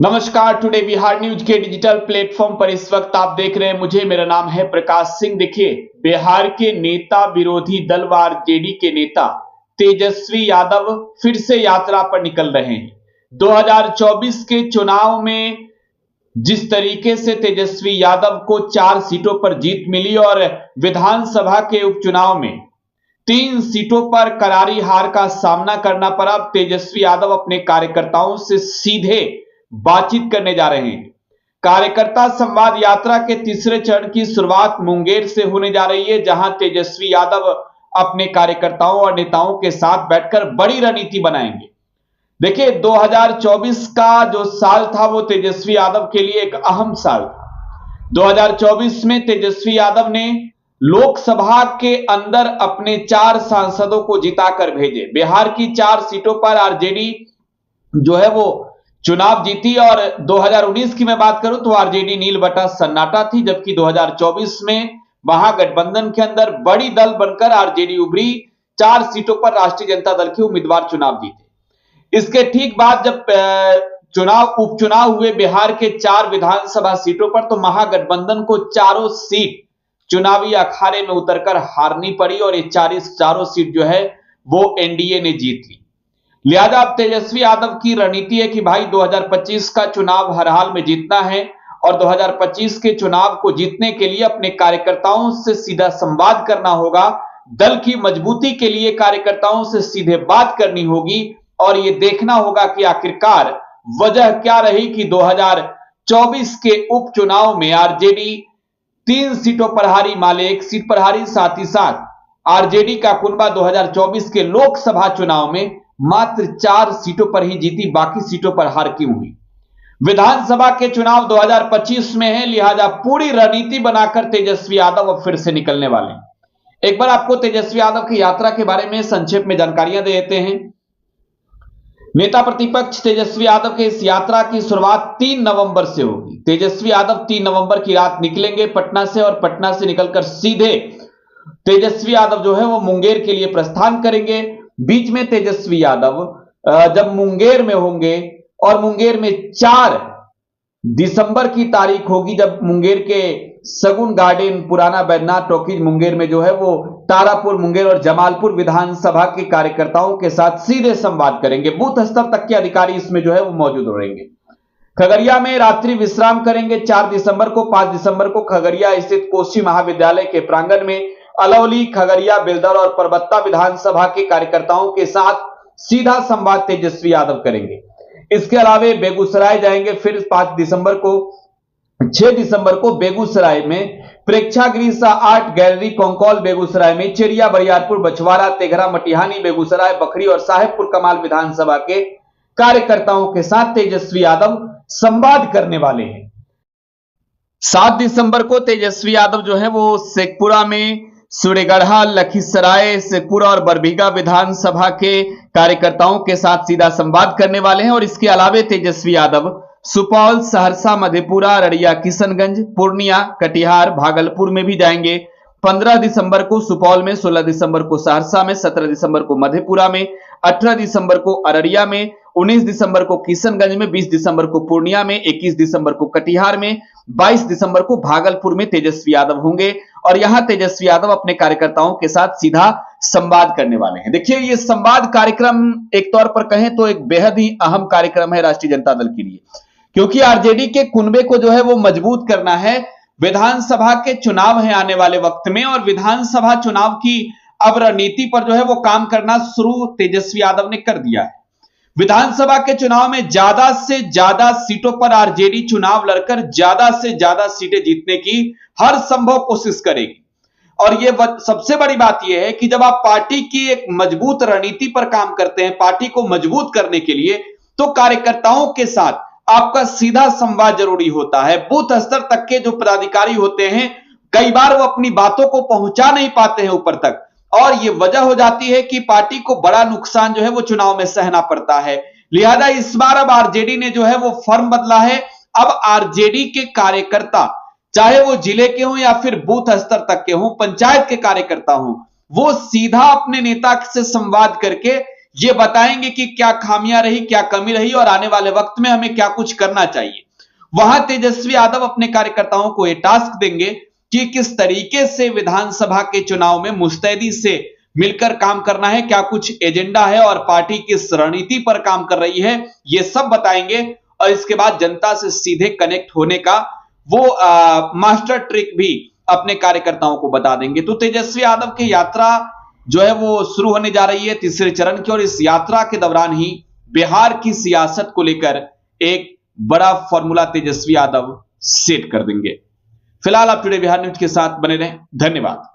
नमस्कार। Today Bihar news के digital platform पर इस वक्त आप देख रहे हैं मुझे। मेरा नाम है प्रकाश सिंह। देखिए, बिहार के नेता विरोधी दल व आरजेडी के नेता तेजस्वी यादव फिर से यात्रा पर निकल रहे हैं। 2024 के चुनाव में जिस तरीके से तेजस्वी यादव को 4 सीटों पर जीत मिली और विधानसभा के उपचुनाव में 3 सीटों पर करारी हार का सामना करना पड़ा, अब तेजस्वी यादव अपने कार्यकर्ताओं से सीधे बातचीत करने जा रहे हैं। कार्यकर्ता संवाद यात्रा के तीसरे चरण की शुरुआत मुंगेर से होने जा रही है, जहां तेजस्वी यादव अपने कार्यकर्ताओं और नेताओं के साथ बैठकर बड़ी रणनीति बनाएंगे। देखिए, 2024 का जो साल था वो तेजस्वी यादव के लिए एक अहम साल था। 2024 में तेजस्वी यादव ने लोकसभा के अंदर अपने 4 सांसदों को जिताकर भेजे। बिहार की 4 सीटों पर आरजेडी जो है वो चुनाव जीती और 2019 की मैं बात करूं तो आरजेडी नील बटा सन्नाटा थी, जबकि 2024 में महागठबंधन के अंदर बड़ी दल बनकर आरजेडी उभरी। 4 सीटों पर राष्ट्रीय जनता दल के उम्मीदवार चुनाव जीते। इसके ठीक बाद जब उपचुनाव हुए बिहार के 4 विधानसभा सीटों पर, तो महागठबंधन को चारों सीट चुनावी अखाड़े में उतरकर हारनी पड़ी और ये चारों सीट जो है वो एनडीए ने जीत ली। लिहाजा अब तेजस्वी यादव की रणनीति है कि भाई 2025 का चुनाव हर हाल में जीतना है और 2025 के चुनाव को जीतने के लिए अपने कार्यकर्ताओं से सीधा संवाद करना होगा। दल की मजबूती के लिए कार्यकर्ताओं से सीधे बात करनी होगी और यह देखना होगा कि आखिरकार वजह क्या रही कि 2024 के उपचुनाव में आरजेडी 3 सीटों पर हारी, माले 1 सीट पर हारी। साथ ही साथ आरजेडी का कुनबा 2024 के लोकसभा चुनाव में मात्र 4 सीटों पर ही जीती, बाकी सीटों पर हार क्यों हुई। विधानसभा के चुनाव 2025 में है, लिहाजा पूरी रणनीति बनाकर तेजस्वी यादव अब फिर से निकलने वाले हैं। एक बार आपको तेजस्वी यादव की यात्रा के बारे में संक्षेप में जानकारियां दे देते हैं। नेता प्रतिपक्ष तेजस्वी यादव की इस यात्रा की शुरुआत 3 नवंबर से होगी। तेजस्वी यादव 3 नवंबर की रात निकलेंगे पटना से और पटना से निकलकर सीधे तेजस्वी यादव जो है वो मुंगेर के लिए प्रस्थान करेंगे। बीच में तेजस्वी यादव जब मुंगेर में होंगे और मुंगेर में 4 दिसंबर की तारीख होगी, जब मुंगेर के सगुन गार्डन, पुराना बैद्यनाथ टॉकीज मुंगेर में जो है वो तारापुर, मुंगेर और जमालपुर विधानसभा के कार्यकर्ताओं के साथ सीधे संवाद करेंगे। बूथ स्तर तक के अधिकारी इसमें जो है वो मौजूद रहेंगे। खगड़िया में रात्रि विश्राम करेंगे 4 दिसंबर को। 5 दिसंबर को खगड़िया स्थित कोसी महाविद्यालय के प्रांगण में अलौली, खगड़िया, बेलदर और परबत्ता विधानसभा के कार्यकर्ताओं के साथ सीधा संवाद तेजस्वी यादव करेंगे। इसके अलावा बेगूसराय जाएंगे। फिर 5 दिसंबर को 6 दिसंबर को बेगूसराय में प्रेक्षागृह सा आर्ट गैलरी कंकौल बेगूसराय में, चिड़िया, बरियारपुर, बछवाड़ा, तेघरा, मटिहानी बेगूसराय, बखरी और साहेबपुर कमाल विधानसभा के कार्यकर्ताओं के साथ तेजस्वी यादव संवाद करने वाले हैं। 7 दिसंबर को तेजस्वी यादव जो है वो शेखपुरा में, सूर्यगढ़ा, लखीसराय, शेखपुरा और बरबीघा विधानसभा के कार्यकर्ताओं के साथ सीधा संवाद करने वाले हैं। और इसके अलावा तेजस्वी यादव सुपौल, सहरसा, मधेपुरा, अररिया, किशनगंज, पूर्णिया, कटिहार, भागलपुर में भी जाएंगे। 15 दिसंबर को सुपौल में, 16 दिसंबर को सहरसा में, 17 दिसंबर को मधेपुरा में, 18 दिसंबर को अररिया में, 19 दिसंबर को किशनगंज में, 20 दिसंबर को पूर्णिया में, 21 दिसंबर को कटिहार में, 22 दिसंबर को भागलपुर में तेजस्वी यादव होंगे और यहां तेजस्वी यादव अपने कार्यकर्ताओं के साथ सीधा संवाद करने वाले हैं। देखिए, यह संवाद कार्यक्रम एक तौर पर कहें तो एक बेहद ही अहम कार्यक्रम है राष्ट्रीय जनता दल के लिए, क्योंकि आरजेडी के कुनबे को जो है वो मजबूत करना है। विधानसभा के चुनाव है आने वाले वक्त में और विधानसभा चुनाव की अब रणनीति पर जो है वो काम करना शुरू तेजस्वी यादव ने कर दिया है। विधानसभा के चुनाव में ज्यादा से ज्यादा सीटों पर आरजेडी चुनाव लड़कर ज्यादा से ज्यादा सीटें जीतने की हर संभव कोशिश करेगी। और यह सबसे बड़ी बात यह है कि जब आप पार्टी की एक मजबूत रणनीति पर काम करते हैं, पार्टी को मजबूत करने के लिए, तो कार्यकर्ताओं के साथ आपका सीधा संवाद जरूरी होता है। बूथ स्तर तक के जो पदाधिकारी होते हैं, कई बार वो अपनी बातों को पहुंचा नहीं पाते हैं ऊपर तक, और यह वजह हो जाती है कि पार्टी को बड़ा नुकसान जो है वो चुनाव में सहना पड़ता है। लिहाजा इस बार अब आरजेडी ने जो है वो फॉर्म बदला है। अब आरजेडी के कार्यकर्ता, चाहे वो जिले के हों या फिर बूथ स्तर तक के हों, पंचायत के कार्यकर्ता हों, वो सीधा अपने नेता से संवाद करके ये बताएंगे कि क्या खामियां रही, क्या कमी रही और आने वाले वक्त में हमें क्या कुछ करना चाहिए। वहां तेजस्वी यादव अपने कार्यकर्ताओं को यह टास्क देंगे कि किस तरीके से विधानसभा के चुनाव में मुस्तैदी से मिलकर काम करना है, क्या कुछ एजेंडा है और पार्टी किस रणनीति पर काम कर रही है, यह सब बताएंगे। और इसके बाद जनता से सीधे कनेक्ट होने का वो मास्टर ट्रिक भी अपने कार्यकर्ताओं को बता देंगे। तो तेजस्वी यादव की यात्रा जो है वो शुरू होने जा रही है तीसरे चरण की, और इस यात्रा के दौरान ही बिहार की सियासत को लेकर एक बड़ा फॉर्मूला तेजस्वी यादव सेट कर देंगे। फिलहाल आप टुडे बिहार न्यूज के साथ बने रहें। धन्यवाद।